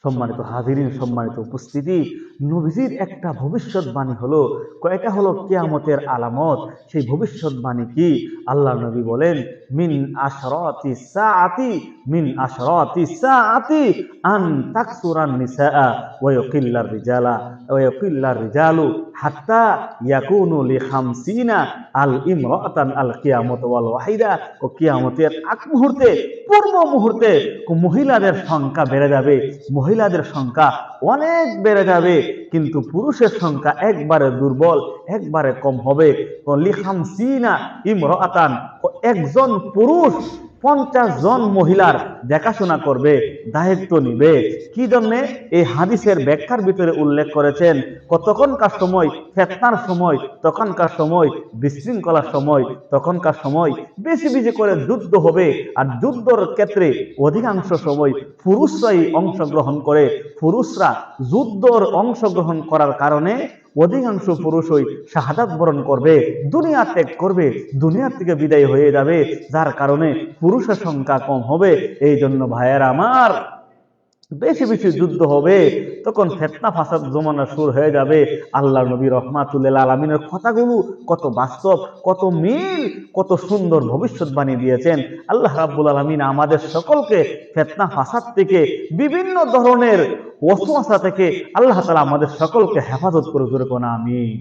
সম্মানিত হাজিরিন, সম্মানিত উপস্থিতি, নবীজির একটা ভবিষ্যৎবাণী হলো, কয়টা হলো কিয়ামতের আলামত। সেই ভবিষ্যৎবাণী কি? আল্লাহ নবী বলেন, মিন আশরাতি সাআতি, মিন আশরাতি সাআতি আন তাকসুরান নিসা ওয়া ইয়াকিল্লার রিজালা ওয়া ইয়াকিল্লার রিজালু হাত্তা ইয়াকুনু লি 50 আল ইমরাতান আল কিয়ামত ওয়াল ওয়াহিদা। ও কিয়ামতের আগ মুহূর্তে, পূর্ব মুহূর্তে মহিলাদের সংখ্যা বেড়ে যাবে, মহিলাদের সংখ্যা অনেক বেড়ে যাবে, কিন্তু পুরুষের সংখ্যা একবারে দুর্বল, একবারে কম হবে। লি 50 ইমরাতান, একজন পুরুষ 50 জন মহিলার দেখাশোনা করবে, দায়িত্ব নিবে। কি জন্য? এই হাদিসের ব্যাখ্যার ভিতরে উল্লেখ করেছেন, কতক্ষণকার সময়? ফিতনার সময়, তখনকার সময় বিশৃঙ্খলার সময়, তখনকার সময় বেশি বেশি করে যুদ্ধ হবে। আর যুদ্ধের ক্ষেত্রে অধিকাংশ সময় পুরুষরাই অংশগ্রহণ করে। পুরুষরা যুদ্ধের অংশগ্রহণ করার কারণে অধিকাংশ পুরুষই শাহাদাত বরণ করবে, দুনিয়া ত্যাগ করবে, দুনিয়ার থেকে বিদায় হয়ে যাবে, যার কারণে পুরুষের সংখ্যা কম হবে। এই জন্য ভাইয়েরা আমার, বেশি বেশি যুদ্ধ হবে, তখন ফিতনা ফাসাদ জমানা শুরু হয়ে যাবে। আল্লাহ নবী রাহমাতুল লিল আলামিনের কথাগুলো কত বাস্তব, কত মিল, কত সুন্দর ভবিষ্যৎবাণী দিয়েছেন। আল্লাহ রাব্বুল আলামিন আমাদের সকলকে ফিতনা ফাসাদ থেকে, বিভিন্ন ধরনের ওয়াসওয়াসা থেকে আল্লাহ তাআলা আমাদের সকলকে হেফাজত করে। জোরে কোন আমিন।